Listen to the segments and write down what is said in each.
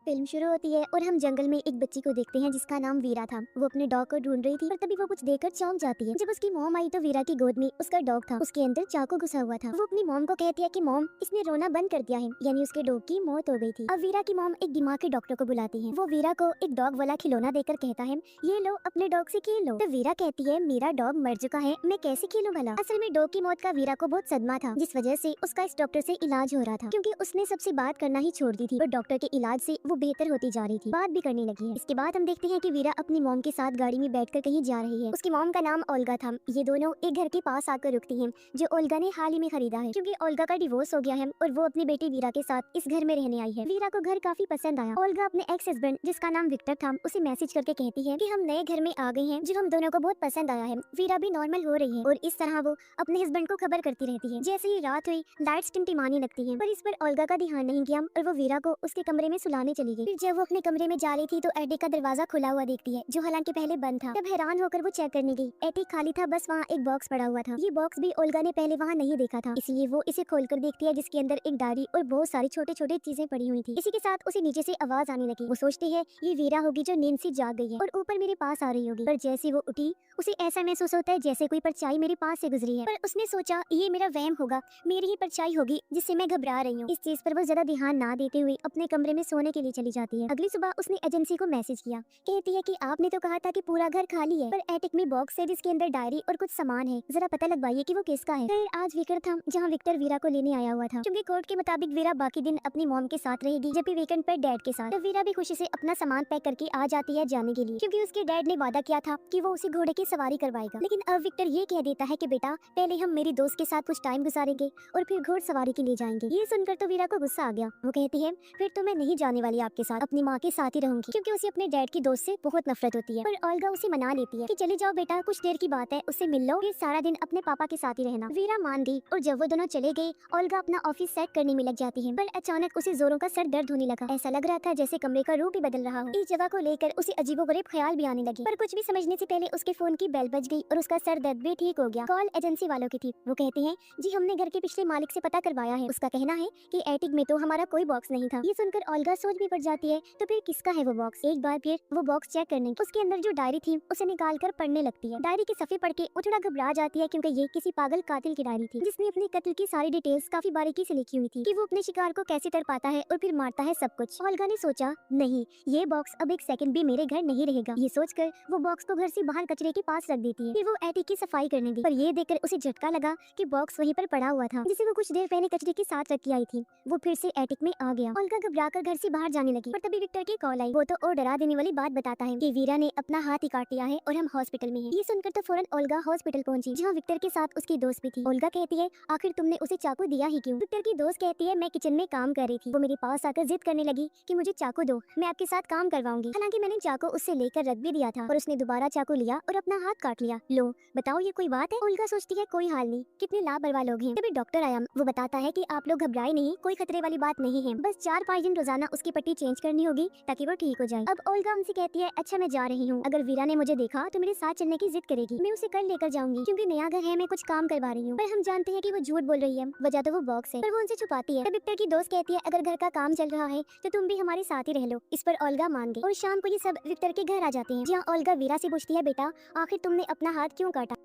Film शुरू होती है और हम जंगल में एक बच्ची को देखते हैं जिसका नाम वीरा था। वो अपने डॉग को ढूंढ रही थी और तभी वो कुछ देखकर चौंक जाती है। जब उसकी मॉम आई तो वीरा की गोद में उसका डॉग था, उसके अंदर चाकू घुसा हुआ था। वो अपनी मॉम को कहती है कि मॉम, इसने रोना बंद कर दिया है, यानी उसके डॉग की मौत हो गई थी। अब वीरा की मॉम एक दिमाग के डॉक्टर को बुलाती है। वो वीरा को एक डॉग वाला खिलौना देकर कहता है, ये लो अपने डॉग से खेल लो। तो वीरा कहती है, मेरा डॉग मर चुका है, मैं कैसे खेलूं भला। असल में डॉग की मौत का वीरा को बहुत सदमा था, जिस वजह से उसका इस डॉक्टर से इलाज हो रहा था, क्योंकि उसने सबसे बात करना ही छोड़ दी थी और डॉक्टर के इलाज से वो बेहतर होती जा रही थी, बात भी करने लगी है। इसके बाद हम देखते हैं कि वीरा अपनी मॉम के साथ गाड़ी में बैठकर कहीं जा रही है। उसकी मॉम का नाम ओल्गा था। ये दोनों एक घर के पास आकर रुकती हैं, जो ओल्गा ने हाल ही में खरीदा है, क्योंकि ओल्गा का डिवोर्स हो गया है और वो अपनी बेटी वीरा के साथ इस घर में रहने आई है। वीरा को घर काफी पसंद आया। ओल्गा अपने एक्स हस्बैंड, जिसका नाम विक्टर था, उसे मैसेज करके कहती है कि हम नए घर में आ गए हैं, जो हम दोनों को बहुत पसंद आया है। वीरा भी नॉर्मल हो रही है और इस तरह वो अपने हस्बैंड को खबर करती रहती है। जैसे ही रात हुई, लाइट्स टिमटिमाने लगती है, पर इस पर ओल्गा का ध्यान नहीं गया और वो वीरा को उसके कमरे में सुलाने चली गई। फिर जब वो अपने कमरे में जा रही थी तो एटिक का दरवाजा खुला हुआ देखती है, जो हालांकि पहले बंद था। तब हैरान होकर वो चेक करने गई। एटिक खाली था, बस वहाँ एक बॉक्स पड़ा हुआ था। ये बॉक्स भी ओल्गा ने पहले वहाँ नहीं देखा था, इसलिए वो इसे खोलकर देखती है, जिसके अंदर एक डायरी और बहुत सारी छोटे छोटे चीजें पड़ी हुई थी। इसी के साथ उसे नीचे से आवाज आने लगी। वो सोचती है ये वीरा होगी जो नींद से जाग गई है और ऊपर मेरे पास आ रही होगी। पर जैसे वो उठी, उसे ऐसा महसूस होता है जैसे कोई परछाई मेरे पास से गुजरी है। पर उसने सोचा ये मेरा वहम होगा, मेरी ही परछाई होगी जिससे मैं घबरा रही हूँ। इस चीज पर वो ज्यादा ध्यान ना देते हुए अपने कमरे में सोने के लिए चली जाती है। अगली सुबह उसने एजेंसी को मैसेज किया, कहती है कि आपने तो कहा था कि पूरा घर खाली है, पर एटिक में बॉक्स है जिसके अंदर डायरी और कुछ सामान है, जरा पता लगवाइए कि वो किसका है। फिर आज वीकेंड था, जहाँ विक्टर वीरा को लेने आया हुआ था, क्योंकि कोर्ट के मुताबिक वीरा बाकी दिन अपनी मॉम के साथ रहेगी, जबकि वीकेंड पर डैड के साथ। तो वीरा भी खुशी से अपना सामान पैक करके आ जाती है जाने के लिए, क्योंकि उसके डैड ने वादा किया था कि वो उसे घोड़े की सवारी करवाएगा। लेकिन अब विक्टर ये कह देता है कि बेटा, पहले हम मेरी दोस्त के साथ कुछ टाइम गुजारेंगे और फिर घोड़ सवारी के लिए जाएंगे। ये सुनकर तो वीरा को गुस्सा आ गया। वो कहती है, फिर तो मैं नहीं जाने वाली आपके साथ, अपनी माँ के साथ ही रहूंगी, क्योंकि उसे अपने डैड की दोस्त से बहुत नफरत होती है। पर ओल्गा उसे मना लेती है कि चले जाओ बेटा, कुछ देर की बात है, उससे मिल लो, फिर सारा दिन अपने पापा के साथ ही रहना। वीरा मान गई और जब वो दोनों चले गए, ओल्गा अपना ऑफिस सेट करने में लग जाती है। पर अचानक उसे जोरों का सर दर्द होने लगा। ऐसा लग रहा था जैसे कमरे का रूप ही बदल रहा हो। इस जगह को लेकर उसे अजीबोगरीब ख्याल भी आने लगे, पर कुछ भी समझने से पहले उसके फोन की बेल बज गई और उसका सर दर्द भी ठीक हो गया। कॉल एजेंसी वालों की थी। वो कहते हैं, जी हमने घर के पिछले मालिक से पता करवाया है, उसका कहना है कि एटिक में तो हमारा कोई बॉक्स नहीं था। ये सुनकर ओल्गा सोच भी पड़ जाती है, तो फिर किसका है वो बॉक्स। एक बार फिर वो बॉक्स चेक करने उसके अंदर जो डायरी थी उसे निकाल कर पढ़ने लगती है। डायरी के सफ़े पढ़ के वो थोड़ा घबरा जाती है, क्योंकि ये किसी पागल कातिल की डायरी थी, जिसने अपने कत्ल की सारी डिटेल्स काफी बारीकी से लिखी हुई थी, कि वो अपने शिकार को कैसे तड़पाता है और फिर मारता है सब कुछ। ओल्गा ने सोचा, नहीं, ये बॉक्स अब एक सेकंड भी मेरे घर नहीं रहेगा। ये सोचकर वो बॉक्स को घर से बाहर कचरे के पास रख देती है। फिर वो एटिक की सफाई करने गई, पर ये देखकर उसे झटका लगा कि बॉक्स वहीं पर पड़ा हुआ था, जिसे वो कुछ देर पहले कचरे के साथ रख के आई थी। वो फिर से एटिक में आ गया। ओल्गा घबराकर घर से बाहर जाने लगी, पर तभी विक्टर की कॉल आई। वो तो और डरा देने वाली बात बताता है कि वीरा ने अपना हाथ ही काट लिया है और हम हॉस्पिटल में हैं। ये सुनकर तो फौरन ओल्गा हॉस्पिटल पहुंची, जहाँ विक्टर के साथ उसकी दोस्त भी थी। ओल्गा कहती है, आखिर तुमने उसे चाकू दिया ही क्यों? विक्टर की दोस्त कहती है, मैं किचन में काम कर रही थी, वो मेरे पास आकर जिद करने लगी कि मुझे चाकू दो, मैं आपके साथ काम करवाऊंगी। हालांकि मैंने चाकू उससे लेकर रख भी दिया था, और उसने दोबारा चाकू लिया और अपना हाथ काट लिया। लो बताओ, ये कोई बात है? ओल्गा सोचती है, कोई हाल नहीं, कितने लापरवाह लोग हैं। तभी डॉक्टर आया। वो बताता है कि आप लोग घबराए नहीं, कोई खतरे वाली बात नहीं है, बस 4-5 दिन रोजाना उसकी पट्टी चेंज करनी होगी ताकि वो ठीक हो जाए। अब ओल्गा उनसे कहती है, अच्छा मैं जा रही हूँ, अगर वीरा ने मुझे देखा तो मेरे साथ चलने की जिद करेगी, मैं उसे कल लेकर जाऊंगी, क्योंकि नया घर है, मैं कुछ काम करवा रही हूँ। पर हम जानते हैं कि वो झूठ बोल रही है, वजह तो वो बॉक्स है, पर वो उनसे छुपाती है। तब विक्टर की दोस्त कहती है, अगर घर का काम चल रहा है तो तुम भी हमारे साथ ही रह लो। इस पर ओल्गा मान गई और शाम को ये सब विक्टर के घर आ जाते हैं, जहाँ ओल्गा वीरा से पूछती है, बेटा आखिर तुमने अपना हाथ क्यों काटा?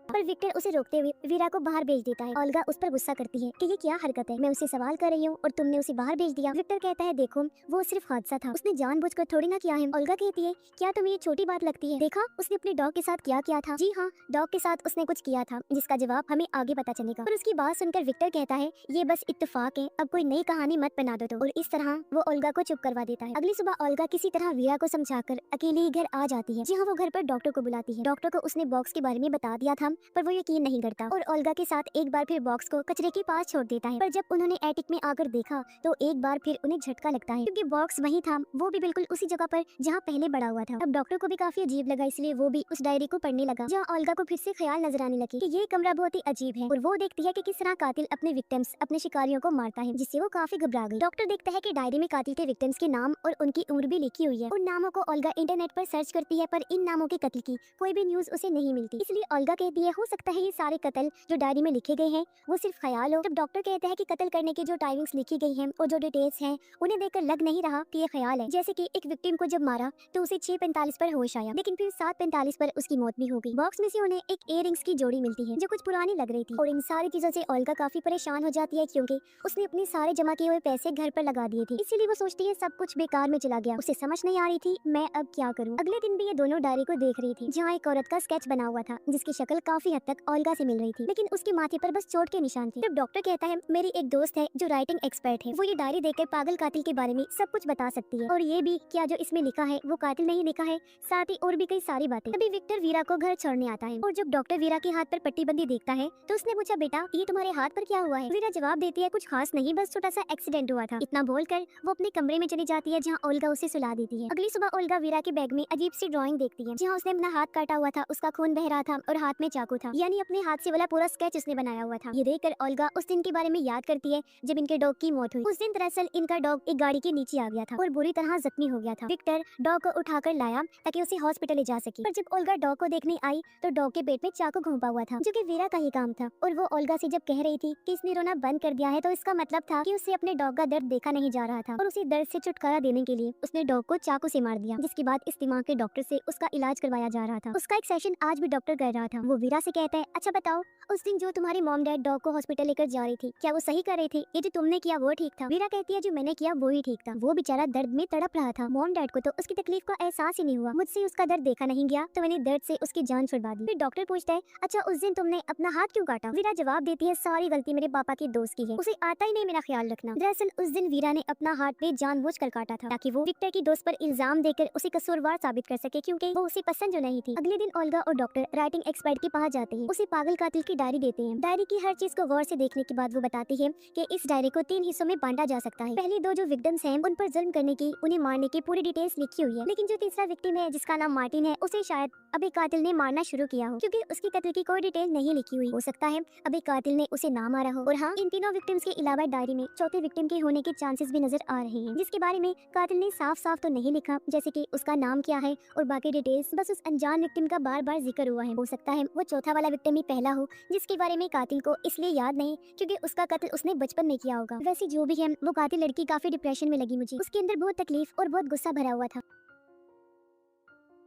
पर विक्टर उसे रोकते हुए वीरा को बाहर भेज देता है। ओल्गा उस पर गुस्सा करती है कि ये क्या हरकत है, मैं उसे सवाल कर रही हूँ और तुमने उसे बाहर भेज दिया। विक्टर कहता है, देखो वो सिर्फ हादसा था, उसने जानबूझकर थोड़ी ना किया है। ओल्गा कहती है, क्या तुम्हें ये छोटी बात लगती है? देखा उसने अपने डॉग के साथ क्या किया था। जी हाँ, डॉग के साथ उसने कुछ किया था, जिसका जवाब हमें आगे पता चलेगा। और उसकी बात सुनकर विक्टर कहता है, ये बस इत्तेफाक है, अब कोई नई कहानी मत बना दो। और इस तरह वो ओल्गा को चुप करवा देता है। अगली सुबह ओल्गा किसी तरह वीरा को समझाकर अकेले ही घर आ जाती है, जहाँ वो घर पर डॉक्टर को बुलाती है। डॉक्टर को उसने बॉक्स के बारे में बता दिया था, पर वो यकीन नहीं करता और ओल्गा के साथ एक बार फिर बॉक्स को कचरे के पास छोड़ देता है। पर जब उन्होंने एटिक में आकर देखा तो एक बार फिर उन्हें झटका लगता है, क्योंकि बॉक्स वही था, वो भी बिल्कुल उसी जगह पर जहाँ पहले पड़ा हुआ था। अब डॉक्टर को भी काफी अजीब लगा, इसलिए वो भी उस डायरी को पढ़ने लगा, जहाँ ओल्गा को फिर से ख्याल नजर आने लगे कि ये कमरा बहुत ही अजीब है। और वो देखती है कि किस तरह कातिल अपने विक्टिम्स, अपने शिकारियों को मारता है, जिससे वो काफी घबरा गई। डॉक्टर देखता है कि डायरी में कातिल के विक्टिम्स के नाम और उनकी उम्र भी लिखी हुई है। उन नामों को ओल्गा इंटरनेट पर सर्च करती है, पर इन नामों के कत्ल की कोई भी न्यूज उसे नहीं मिलती। इसलिए ओल्गा कहती है, क्या हो सकता है ये सारे कत्ल जो डायरी में लिखे गए हैं वो सिर्फ ख्याल हो? जब डॉक्टर कहते हैं कि कत्ल करने की जो टाइमिंग्स लिखी गई हैं और जो डिटेल्स हैं उन्हें देखकर लग नहीं रहा कि ये ख्याल है। जैसे कि एक विक्टिम को जब मारा तो उसे 6:45 पर होश आया, लेकिन फिर 7:45 पर उसकी मौत भी हो गई। बॉक्स में से उन्हें एक इयररिंग्स की जोड़ी मिलती है जो कुछ पुरानी लग रही थी, और इन सारी चीजों से ओल्गा काफी परेशान हो जाती है क्योंकि उसने अपने सारे जमा किए हुए पैसे घर पर लगा दिए थे। इसीलिए वो सोचती है सब कुछ बेकार में चला गया। उसे समझ नहीं आ रही थी मैं अब क्या करूँ। अगले दिन भी ये दोनों डायरी को देख रही थी जहाँ एक औरत का स्केच बना हुआ था जिसकी शक्ल काफी हद तक ओल्गा से मिल रही थी, लेकिन उसके माथे पर बस चोट के निशान थे। जब डॉक्टर कहता है मेरी एक दोस्त है जो राइटिंग एक्सपर्ट है, वो ये डायरी देखकर पागल कातिल के बारे में सब कुछ बता सकती है, और ये भी क्या जो इसमें लिखा है वो कातिल नहीं लिखा है, साथ ही और भी कई सारी बातें। तभी विक्टर वीरा को घर छोड़ने आता है और जब डॉक्टर वीरा के हाथ पर पट्टीबंदी देखता है तो उसने पूछा बेटा ये तुम्हारे हाथ पर क्या हुआ है? वीरा जवाब देती है कुछ खास नहीं, बस छोटा सा एक्सीडेंट हुआ था। इतना बोलकर वो अपने कमरे में चली जाती है जहाँ ओल्गा उसे सुला देती है। अगली सुबह ओल्गा वीरा के बैग में अजीब सी ड्राइंग देखती है जहाँ उसने अपना हाथ काटा हुआ था, उसका खून बह रहा था और हाथ में चाकू था, यानी अपने हाथ से वाला पूरा स्केच उसने बनाया हुआ था। ये देखकर ओल्गा उस दिन के बारे में याद करती है जब इनके डॉग की मौत हुई। उस दिन दरअसल इनका डॉग एक गाड़ी के नीचे आ गया था और बुरी तरह जख्मी हो गया था। विक्टर डॉग को उठाकर लाया ताकि उसे हॉस्पिटल ले जा सके, पर जब ओल्गा डॉग को देखने आई तो डॉग के पेट में चाकू घुसा हुआ था जो कि वीरा का ही काम था। और वो ओल्गा से जब कह रही थी कि इसने रोना बंद कर दिया है तो इसका मतलब था कि उसे अपने डॉग का दर्द देखा नहीं जा रहा था, और उसे दर्द से छुटकारा देने के लिए उसने डॉग को चाकू से मार दिया, जिसके बाद इस दिमाग के डॉक्टर से उसका इलाज करवाया जा रहा था। उसका एक सेशन आज भी डॉक्टर कर रहा था। वो वीरा से कहता है अच्छा बताओ उस दिन जो तुम्हारी मॉम डैड डॉग को हॉस्पिटल लेकर जा रही थी क्या वो सही कर रहे थे? ये जो तुमने किया वो ठीक था? वीरा कहती है जो मैंने किया वो ही ठीक था। वो बेचारा दर्द में तड़प रहा था, मॉम डैड को तो उसकी तकलीफ का एहसास ही नहीं हुआ, मुझसे उसका दर्द देखा नहीं गया तो मैंने दर्द से उसकी जान छुड़वा दी। फिर डॉक्टर पूछता है अच्छा उस दिन तुमने अपना हाथ क्यों काटा? वीरा जवाब देती है सारी गलती मेरे पापा के दोस्त की है, उसे आता ही नहीं मेरा ख्याल रखना। दरअसल उस दिन वीरा ने अपना हाथ जानबूझकर काटा था ताकि वो विक्टर की दोस्त पर इल्जाम देकर उसे कसूरवार साबित कर सके क्योंकि वो उसे पसंद जो नहीं थी। अगले दिन ओल्गा और डॉक्टर राइटिंग एक्सपर्ट के पास जाते हैं, उसे पागल कातिल की डायरी देते हैं। डायरी की हर चीज को गौर से देखने के बाद वो बताती है कि इस डायरी को 3 हिस्सों में बांटा जा सकता है। पहली 2 जो विक्टिम्स हैं उन पर जुल्म करने की, उन्हें मारने की पूरी डिटेल्स लिखी हुई है, लेकिन जो तीसरा विक्टिम है जिसका नाम मार्टिन है उसे शायद अभी कातिल ने मारना शुरू किया हो क्योंकि उसकी कत्ल की कोई डिटेल नहीं लिखी हुई। हो सकता है अभी कातिल ने उसे ना मारा हो। और हाँ, इन तीनों विक्टिम्स के अलावा डायरी में चौथे विक्टिम के होने के चांसेस भी नजर आ रहे हैं जिसके बारे में कातिल ने साफ साफ तो नहीं लिखा, जैसे कि उसका नाम क्या है और बाकी डिटेल्स बस उस अनजान विक्टिम का बार बार जिक्र हुआ है। हो सकता है वो चौथा वाला विक्टिम ही पहला हो जिसके बारे में कातिल को इसलिए याद नहीं क्योंकि उसका कत्ल उसने बचपन में किया होगा। वैसे जो भी है वो कातिल लड़की काफी डिप्रेशन में लगी मुझे, उसके अंदर बहुत तकलीफ और बहुत गुस्सा भरा हुआ था।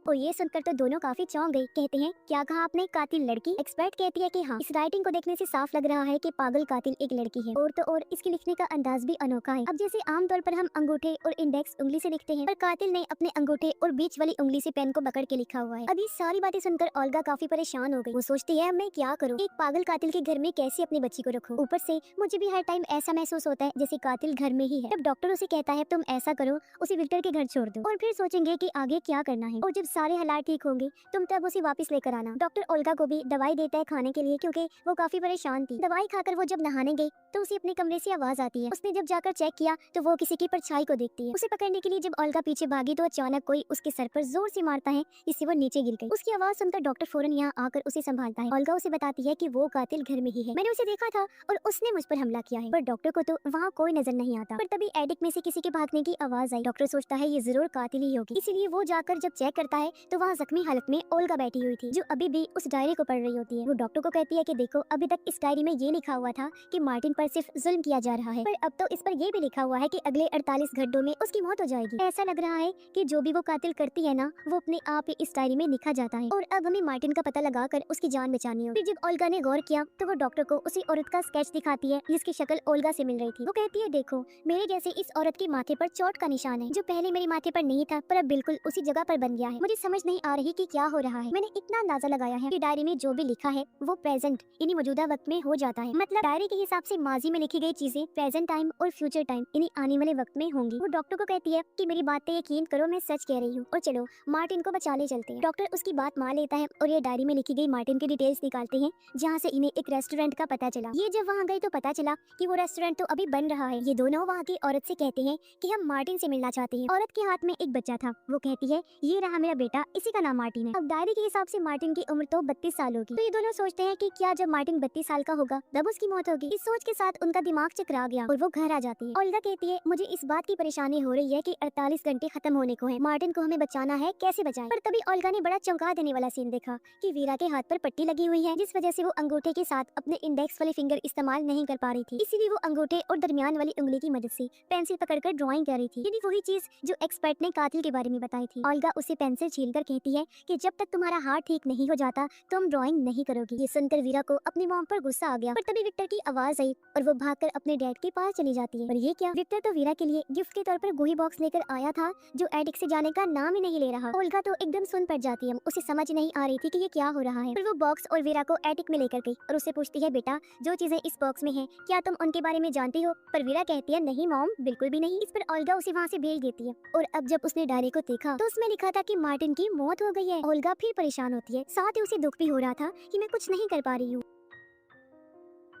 और ये सुनकर तो दोनों काफी चौंक गई। कहते हैं क्या कहा आपने, कातिल लड़की? एक्सपर्ट कहती है कि हाँ, इस राइटिंग को देखने से साफ लग रहा है कि पागल कातिल एक लड़की है, और तो और इसके लिखने का अंदाज भी अनोखा है। अब जैसे आमतौर पर हम अंगूठे और इंडेक्स उंगली से लिखते हैं, पर कातिल ने अपने अंगूठे और बीच वाली उंगली से पेन को पकड़ के लिखा हुआ है। अभी सारी बातें सुनकर ओल्गा काफी परेशान हो गई। वो सोचती है मैं क्या करूँ, एक पागल कातिल के घर में कैसे अपनी बच्ची को रखूँ? ऊपर से मुझे भी हर टाइम ऐसा महसूस होता है जैसे कातिल घर में ही है। तब डॉक्टर उसे कहता है तुम ऐसा करो, उसे विक्टर के घर छोड़ दो और फिर सोचेंगे कि आगे क्या करना है, और जब सारे हालात ठीक होंगे तुम तब उसे वापस लेकर आना। डॉक्टर ओल्गा को भी दवाई देता है खाने के लिए क्योंकि वो काफी परेशान थी। दवाई खाकर वो जब नहाने गई तो उसे अपने कमरे से आवाज आती है। उसने जब जाकर चेक किया तो वो किसी की परछाई को देखती है। उसे पकड़ने के लिए जब ओल्गा पीछे भागी तो अचानक कोई उसके सर पर जोर से मारता है, इससे वो नीचे गिर गई। उसकी आवाज सुनकर डॉक्टर फौरन यहाँ आकर उसे संभालता है। ओल्गा उसे बताती है कि वो कातिल घर में ही है, मैंने उसे देखा था और उसने मुझ पर हमला किया है। पर डॉक्टर को तो वहाँ कोई नजर नहीं आता। पर तभी एटिक में से किसी के भागने की आवाज आई। डॉक्टर सोचता है ये जरूर कातिल ही होगी, इसीलिए वो जाकर जब चेक करता है तो वहाँ जख्मी हालत में ओल्गा बैठी हुई थी जो अभी भी उस डायरी को पढ़ रही होती है। वो डॉक्टर को कहती है कि देखो अभी तक इस डायरी में ये लिखा हुआ था कि मार्टिन पर सिर्फ जुल्म किया जा रहा है, पर अब तो इस पर ये भी लिखा हुआ है कि अगले 48 घंटों में उसकी मौत हो जाएगी। ऐसा लग रहा है कि जो भी वो कातिल करती है ना वो अपने आप ही इस डायरी में लिखा जाता है, और अब हमें मार्टिन का पता लगाकर उसकी जान बचानी हो। फिर जब ओल्गा ने गौर किया तो वो डॉक्टर को उसी औरत का स्केच दिखाती है जिसकी शक्ल ओल्गा से मिल रही थी। वो कहती है देखो मेरे जैसे इस औरत के माथे पर चोट का निशान है जो पहले मेरे माथे पर नहीं था पर अब बिल्कुल उसी जगह पर बन गया है। मुझे समझ नहीं आ रही कि क्या हो रहा है। मैंने इतना अंदाजा लगाया है कि डायरी में जो भी लिखा है वो प्रेजेंट यानी मौजूदा वक्त में हो जाता है, मतलब डायरी के हिसाब से माजी में लिखी गई चीजें प्रेजेंट टाइम और फ्यूचर टाइम यानी आने वाले वक्त में होंगी। वो डॉक्टर को कहती है कि मेरी बात पे यकीन करो मैं सच कह रही हूँ और चलो मार्टिन को बचा ले चलते हैं। डॉक्टर उसकी बात मान लेता है और ये डायरी में लिखी गई मार्टिन की डिटेल्स निकालते हैं जहाँ से इन्हें एक रेस्टोरेंट का पता चला। ये जब वहाँ गए तो पता चला कि वो रेस्टोरेंट तो अभी बन रहा है। ये दोनों वहाँ की औरत से कहते हैं कि हम मार्टिन से मिलना चाहते हैं। औरत के हाथ में एक बच्चा था। वो कहती है ये रहा मेरा बेटा, इसी का नाम मार्टिन है। अब डायरी के हिसाब से मार्टिन की उम्र तो 32 साल होगी। तो ये दोनों सोचते हैं कि क्या जब मार्टिन 32 साल का होगा तब उसकी मौत होगी। इस सोच के साथ उनका दिमाग चकरा गया और वो घर आ जाती है। ओल्गा कहती है, मुझे इस बात की परेशानी हो रही है कि 48 घंटे खत्म होने को है, मार्टिन को हमें बचाना है, कैसे बचाएं? पर तभी ओल्गा ने बड़ा चौंका देने वाला सीन देखा कि वीरा के हाथ पर पट्टी लगी हुई है, जिस वजह से वो अंगूठे के साथ अपने इंडेक्स वाले फिंगर इस्तेमाल नहीं कर पा रही थी। इसीलिए वो अंगूठे और दरमियान वाली उंगली की मदद से पेंसिल पकड़कर ड्राइंग कर रही थी, यानी वही चीज जो एक्सपर्ट ने कातिल के बारे में बताई थी। ओल्गा उसे पेंसिल छीलकर कहती है कि जब तक तुम्हारा हाथ ठीक नहीं हो जाता तुम ड्राइंग नहीं करोगी। ये सुनकर वीरा को अपनी मॉम पर गुस्सा आ गया, पर तभी विक्टर की आवाज आई और वो भागकर अपने डैड के पास चली जाती है। और ये क्या, विक्टर तो वीरा के लिए गिफ्ट के तौर पर गोही बॉक्स लेकर आया था जो एटिक से जाने का नाम ही नहीं ले रहा। ओल्गा तो एकदम सुन पड़ जाती है, उसे समझ नहीं आ रही थी कि ये क्या हो रहा है। फिर वो बॉक्स और वीरा को एटिक में लेकर गई और उसे पूछती है, बेटा जो चीजें इस बॉक्स में है क्या तुम उनके बारे में जानती हो? पर वीरा कहती है, नहीं मॉम, बिल्कुल भी नहीं। इस पर ओल्गा उसे वहाँ से भेज देती है। और अब जब उसने डायरी को देखा तो उसमें लिखा था कि मार्टिन की मौत हो गई है। ओल्गा फिर परेशान होती है, साथ ही उसे दुख भी हो रहा था कि मैं कुछ नहीं कर पा रही हूँ।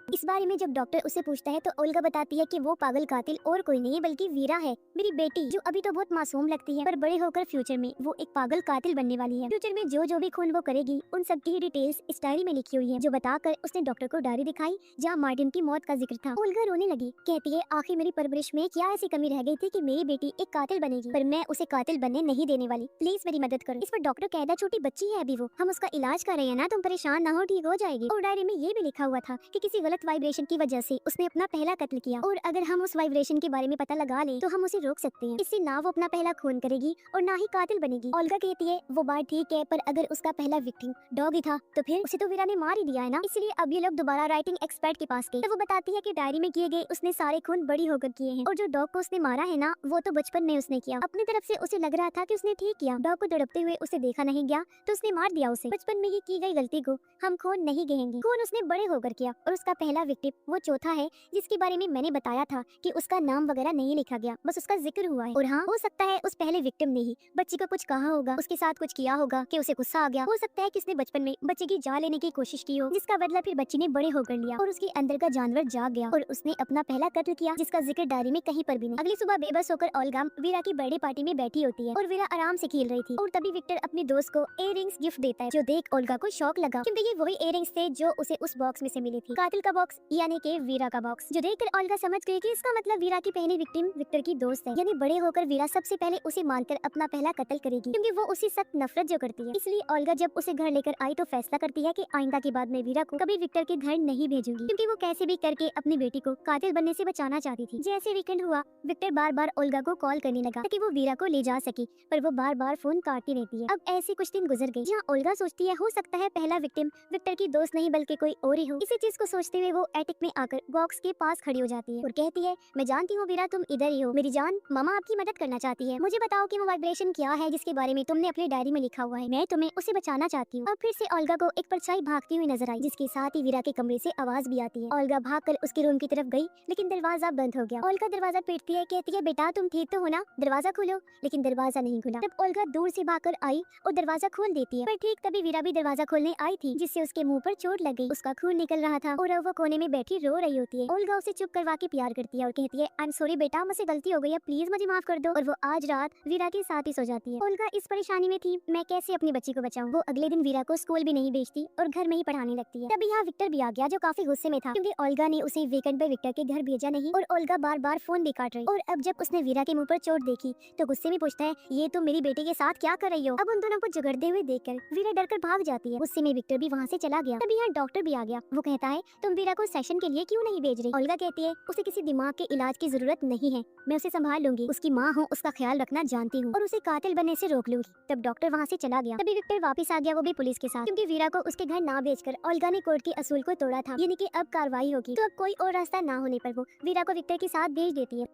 इस बारे में जब डॉक्टर उसे पूछता है तो ओल्गा बताती है कि वो पागल कातिल और कोई नहीं बल्कि वीरा है, मेरी बेटी, जो अभी तो बहुत मासूम लगती है पर बड़े होकर फ्यूचर में वो एक पागल कातिल बनने वाली है। फ्यूचर में जो भी खून वो करेगी उन सब की डिटेल्स इस डायरी में लिखी हुई है, जो बताकर उसने डॉक्टर को डायरी दिखाई जहाँ मार्टिन की मौत का जिक्र था। ओल्गा रोने लगी, कहती है, आखिर मेरी परवरिश में क्या ऐसी कमी रह गई थी कि मेरी बेटी एक कातिल बनेगी, पर मैं उसे कातिल बनने नहीं देने वाली, प्लीज मेरी मदद करो। इस पर डॉक्टर कहता, छोटी बच्ची है अभी वो, हम उसका इलाज कर रहे हैं ना, तुम परेशान ना हो, ठीक हो जाएगी। और डायरी में ये भी लिखा हुआ था कि किसी गलत वाइब्रेशन की वजह से उसने अपना पहला कत्ल किया और अगर हम उस वाइब्रेशन के बारे में पता लगा लें तो हम उसे रोक सकते हैं, इससे ना वो अपना पहला खून करेगी और ना ही कातिल बनेगी। ओल्गा कहती है, वो बात ठीक है, पर अगर उसका पहला विक्टिम डॉग ही था तो फिर उसे तो वीरा ने मार ही दिया है ना, इसलिए अब ये लोग दोबारा राइटिंग एक्सपर्ट के पास गए। तो वो बताती है कि डायरी में किए गए उसने सारे खून बड़ी होकर किए हैं और जो डॉग को उसने मारा है ना वो तो बचपन में उसने किया, अपनी तरफ से उसे लग रहा था कि उसने ठीक किया, डॉग को तड़पते हुए उसे देखा नहीं गया तो उसने मार दिया उसे। बचपन में ये की गई गलती को हम खून नहीं कहेंगे, खून उसने बड़े होकर किया। और उसका पहला विक्टिम वो चौथा है जिसके बारे में मैंने बताया था कि उसका नाम वगैरह नहीं लिखा गया, बस उसका जिक्र हुआ है। और हाँ, हो सकता है उस पहले विक्टिम ने ही बच्ची को कुछ कहा होगा, उसके साथ कुछ किया होगा कि उसे गुस्सा आ गया। हो सकता है कि उसने बचपन में बच्चे की जान लेने की कोशिश की हो, जिसका बदला फिर बच्ची ने बड़े होकर लिया और उसके अंदर का जानवर जाग गया और उसने अपना पहला कत्ल किया, जिसका जिक्र डायरी में कहीं पर भी नहीं। अगली सुबह बेबस होकर ओल्गा वीरा की बर्थडे पार्टी में बैठी होती है और वीरा आराम से खेल रही थी और तभी विक्टर अपने दोस्त को इयररिंग्स गिफ्ट देता है, जो देख ओल्गा को शौक लगा क्योंकि ये वही इयररिंग्स थे जो उसे उस बॉक्स में से मिली थी, कातिल का बॉक्स यानी कि वीरा का बॉक्स, जो देखकर ओल्गा समझ गई कि इसका मतलब वीरा की पहली विक्टिम विक्टर की दोस्त है, यानी बड़े होकर वीरा सबसे पहले उसे मारकर अपना पहला कत्ल करेगी क्योंकि वो उसी सख्त नफरत जो करती है। इसलिए ओल्गा जब उसे घर लेकर आई तो फैसला करती है कि आइंदा के बाद मैं वीरा को कभी विक्टर के घर नहीं भेजूंगी, क्योंकि वो कैसे भी करके अपनी बेटी को कातिल बनने से बचाना चाहती थी। जैसे वीकेंड हुआ, विक्टर बार बार ओल्गा को कॉल करने लगा ताकि वो वीरा को ले जा सके, पर वो बार बार फोन काटती रहती है। अब ऐसे कुछ दिन गुजर गए जहाँ ओल्गा सोचती है हो सकता है पहला विक्टिम विक्टर की दोस्त नहीं बल्कि कोई और ही हो। इसी चीज को सोचते हुए वो एटिक में आकर बॉक्स के पास खड़ी हो जाती है और कहती है, मैं जानती हूँ वीरा तुम इधर ही हो, मेरी जान, मामा आपकी मदद करना चाहती है, मुझे बताओ कि वो वाइब्रेशन क्या है जिसके बारे में तुमने अपनी डायरी में लिखा हुआ है, मैं तुम्हें उसे बचाना चाहती हूँ। अब फिर से ओल्गा को एक परछाई भागती हुई नजर आई, जिसके साथ ही वीरा के कमरे से आवाज भी आती है। ओल्गा भागकर उसके रूम की तरफ गई लेकिन दरवाजा बंद हो गया। ओल्गा दरवाजा पीटती है, कहती है, बेटा तुम ठीक तो हो ना, दरवाजा खोलो, लेकिन दरवाजा नहीं खुला। तब ओल्गा दूर से भागकर आई और दरवाजा खोल देती है, पर ठीक तभी वीरा भी दरवाजा खोलने आई थी, जिससे उसके मुंह पर चोट लग गई, उसका खून निकल रहा था और अब वो कोने में बैठी रो रही होती है। ओल्गा उसे चुप करवा के प्यार करती है और कहती है, आई एम सॉरी बेटा, मुझसे गलती हो गई है, प्लीज मुझे माफ कर दो। और वो आज रात वीरा के साथ ही सो जाती है। ओल्गा इस परेशानी में थी, मैं कैसे अपनी बच्ची को बचाऊं। वो अगले दिन वीरा को स्कूल भी नहीं भेजती और घर में ही पढ़ाने लगती है। तभी यहाँ विक्टर भी आ गया, जो काफी गुस्से में था क्योंकि ओल्गा ने उसे वीकेंड पर विक्टर के घर भेजा नहीं और ओल्गा बार बार फोन भी काट रही। और अब जब उसने वीरा के मुंह पर चोट देखी तो गुस्से में पूछता है, ये तुम मेरी बेटी के साथ क्या कर रही हो। अब उन दोनों को झगड़ते हुए देखकर वीरा डरकर भाग जाती है। गुस्से में विक्टर भी वहाँ से चला गया। तभी यहाँ डॉक्टर भी आ गया। वो कहता है, तुम वीरा को सेशन के लिए क्यों नहीं भेज रही। ओल्गा कहती है, उसे किसी दिमाग के इलाज की जरूरत नहीं है, मैं उसे संभाल लूंगी, उसकी माँ हूँ, उसका ख्याल रखना जानती हूँ और उसे कातिल बनने से रोक लूंगी। तब डॉक्टर वहाँ से चला गया। तभी विक्टर वापस आ गया, वो भी पुलिस के साथ, क्योंकि वीरा को उसके घर ना भेजकर ओल्गा ने कोर्ट के असूल को तोड़ा था, यानी कि अब कार्रवाई होगी। तो अब कोई और रास्ता ना होने पर वो वीरा को विक्टर के साथ भेज देती है।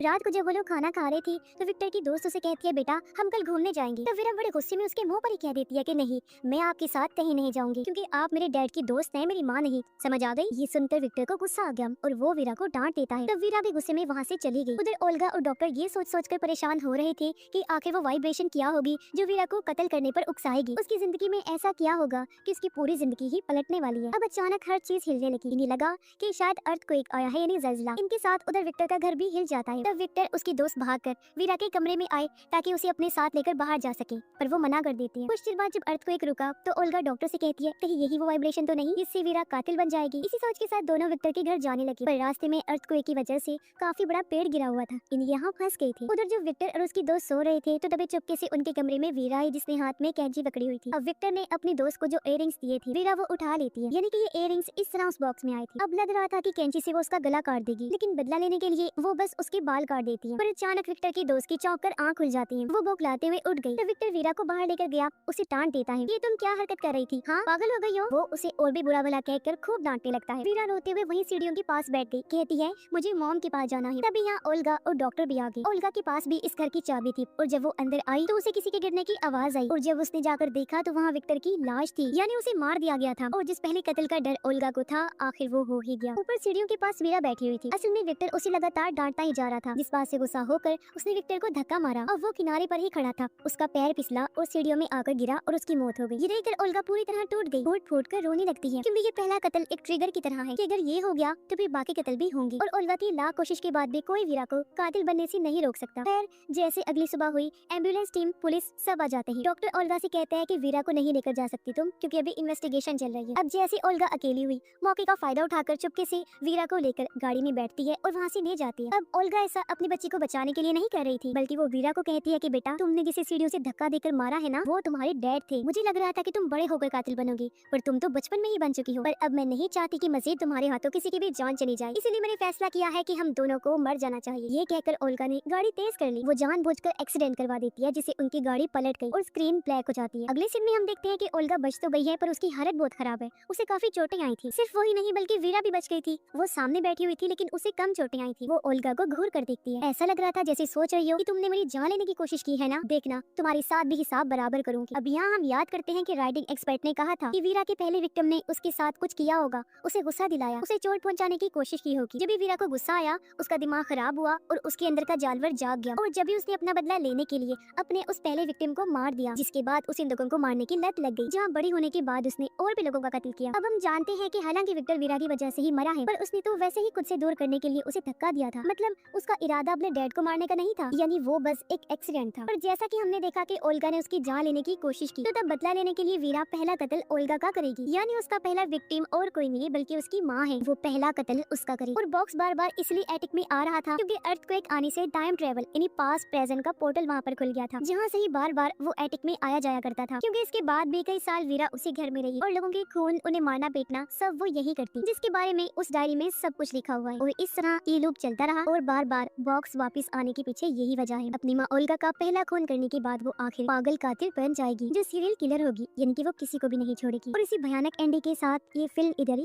रात को जब वो लोग खाना खा रही थी तो विक्टर की दोस्त उसे कहती है, बेटा हम कल घूमने जाएंगे। तो वीरा बड़े गुस्से में उसके मुंह पर ही कह देती है कि नहीं, मैं आपके साथ कहीं नहीं जाऊंगी क्योंकि आप मेरे डैड की दोस्त हैं, मेरी माँ नहीं। समझ आ गई। ये सुनकर विक्टर को गुस्सा आ गया और वो वीरा को डांट देता है। तो वीरा भी गुस्से में वहाँ से चली गई। उधर ओल्गा और डॉक्टर ये सोच कर परेशान हो रहे थे कि आखिर वो वाइब्रेशन क्या होगी जो वीरा को कत्ल करने पर उकसाएगी। उसकी जिंदगी में ऐसा क्या होगा कि उसकी पूरी जिंदगी ही पलटने वाली है। अब अचानक हर चीज हिलने लगी। इन्हें लगा कि शायद अर्थक्वेक आया है, यानी ज़लज़ला। इनके साथ उधर विक्टर का घर भी हिल जाता है। तो तब विक्टर उसकी दोस्त भागकर वीरा के कमरे में आए ताकि उसे अपने साथ लेकर बाहर जा सके, पर वो मना कर देती है। कुछ देर बाद जब अर्थक्वेक रुका तो ओल्गा डॉक्टर से कहती है कहीं यही वो वाइब्रेशन तो नहीं जिससे वीरा कातिल बन जाएगी। इसी सोच के साथ दोनों विक्टर के घर जाने लगे, पर रास्ते में अर्थक्वेक की वजह से काफी बड़ा पेड़ गिरा हुआ था, इन यहाँ फंस गई थी। उधर जब विक्टर और उसकी दोस्त सो रहे थे तो तभी चुपके से उनके कमरे में वीरा आई जिसने हाथ में कैंची पकड़ी हुई थी। अब विक्टर ने अपनी दोस्त को जो इयररिंग्स दिए थे वीरा वो उठा लेती है, यानी कि ये इयररिंग्स इस तरह उस बॉक्स में आई थी। अब लग रहा था कि कैंची से वो उसका गला काट देगी, लेकिन बदला लेने के लिए वो बस उसके बाल काट देती है। पर अचानक विक्टर की दोस्त की चौंक कर आंख खुल जाती है, वो बौखलाते हुए उठ गई। तो विक्टर वीरा को बाहर लेकर गया, उसे डांट देता है, ये तुम क्या हरकत कर रही थी, हाँ पागल हो गई हो। वो उसे और भी बुरा भला कहकर खूब डांटने लगता है। वीरा रोते हुए वहीं सीढ़ियों के पास बैठ गई, कहती है मुझे मॉम के पास जाना है। तभी यहाँ ओल्गा और डॉक्टर भी आ गए। ओल्गा के पास भी इस घर की चाबी थी और जब वो अंदर आई तो उसे किसी के गिरने की आवाज आई और जब उसने जाकर देखा तो वहाँ विक्टर की लाश थी, यानी उसे मार दिया गया था। और जिस पहले कत्ल का डर ओल्गा को था आखिर वो हो ही गया। ऊपर सीढ़ियों के पास वीरा बैठी हुई थी। असल में विक्टर उसे लगातार डांटता ही जा रहा था, जिस बात से गुस्सा होकर उसने विक्टर को धक्का मारा और वो किनारे पर ही खड़ा था। उसका पैर फिसला और सीढ़ियों में आकर गिरा और उसकी मौत हो गई। ये देखकर ओल्गा पूरी तरह टूट गई, फूट फूट कर रोने लगती है, क्योंकि ये पहला कत्ल एक ट्रिगर की तरह है कि अगर ये हो गया तो फिर बाकी कत्ल भी होंगे। और ओल्गा की लाख कोशिश के बाद भी कोई वीरा को कातिल बनने से नहीं रोक सकता। खैर जैसे अगली सुबह हुई, एम्बुलेंस टीम पुलिस सब आ जाते हैं। डॉक्टर ओल्गा से कहता है कि वीरा को नहीं लेकर जा सकती तुम, क्योंकि अभी इन्वेस्टिगेशन चल रही है। अब जैसे ओल्गा अकेली हुई, मौके का फायदा उठाकर चुपके से वीरा को लेकर गाड़ी में बैठती है और वहाँ से ले जाती है। अब ओल्गा ऐसा अपनी बच्ची को बचाने के लिए नहीं कर रही थी, बल्कि वो वीरा को कहती है कि बेटा तुमने जिसे सीढ़ियों से धक्का देकर मारा है ना, वो तुम्हारे डैड थे। मुझे लग रहा था कि तुम बड़े होकर कातिल बनोगी, पर तुम तो बचपन में ही बन चुकी हो। पर अब मैं नहीं चाहती कि मजीद तुम्हारे हाथों किसी की भी जान चली जाए, इसलिए मैंने फैसला किया है कि हम दोनों को मर जाना चाहिए। ये कहकर ओल्गा ने गाड़ी तेज कर ली। वो जानबूझकर एक्सीडेंट करवा देती है, जिससे उनकी गाड़ी पलट गई और स्क्रीन ब्लैक हो जाती है। अगले सीन में हम देखते हैं कि ओल्गा बच तो गई है, पर उसकी हालत बहुत खराब है। उसे काफी चोटें आई थी। सिर्फ वही नहीं बल्कि वीरा भी बच गई थी। वो सामने बैठी हुई थी लेकिन उसे कम चोटें आई थी। वो ओल्गा को घूर कर देखती है, ऐसा लग रहा था जैसे सोच रही हो कि तुमने मेरी जान लेने की कोशिश की है ना, देखना तुम्हारे साथ भी हिसाब बराबर करूंगी। अब यहाँ हम याद करते हैं कि राइडिंग एक्सपर्ट ने कहा था कि वीरा के पहले विक्टिम ने उसके साथ कुछ किया होगा, उसे गुस्सा दिलाया, उसे चोट पहुंचाने की कोशिश की होगी। जब भी वीरा को गुस्सा आया उसका दिमाग खराब हुआ और उसके अंदर का जानवर जाग गया, और जब भी उसने अपना बदला लेने के लिए अपने उस पहले विक्टिम को मार दिया, जिसके बाद उसे लोगों को मारने की लत लग गई, जहाँ बड़ी होने के बाद उसने और भी लोगों का कत्ल किया। अब हम जानते हैं कि हालांकि विक्टर वीरा की वजह से ही मरा है, पर उसने तो वैसे ही खुद से दूर करने के लिए उसे धक्का दिया था। मतलब उसका इरादा अपने डैड को मारने का नहीं था, यानी वो बस एक एक्सीडेंट था। और जैसा कि हमने देखा कि ओल्गा ने उसकी जान लेने की कोशिश की, तो तब बदला लेने के लिए वीरा पहला कत्ल ओल्गा का करेगी, यानी उसका पहला विक्टिम और कोई नहीं बल्कि उसकी माँ है। वो पहला कत्ल उसका करेगी। और बॉक्स बार बार इसलिए एटिक में आ रहा था क्योंकि अर्थक्वेक आने से टाइम ट्रेवल यानी पास्ट प्रेजेंट का पोर्टल वहाँ पर खुल गया था, जहाँ से ही बार बार वो एटिक में आया जाया करता था। क्योंकि इसके बाद भी कई साल वीरा उसी घर में रही और लोगों के खून, उन्हें मारना पीटना सब वो यही करती, जिसके बारे में उस डायरी में सब कुछ लिखा हुआ है। और इस तरह ये लूप चलता रहा और बार बार बॉक्स वापस आने के पीछे यही वजह है। अपनी माँ ओल्गा का पहला खून करने के बाद वो आखिर पागल कातिल बन जाएगी जो सीरियल किलर होगी, यानी कि वो किसी को भी नहीं छोड़ेगी। और इसी भयानक एंडिंग के साथ ये फिल्म इधर ही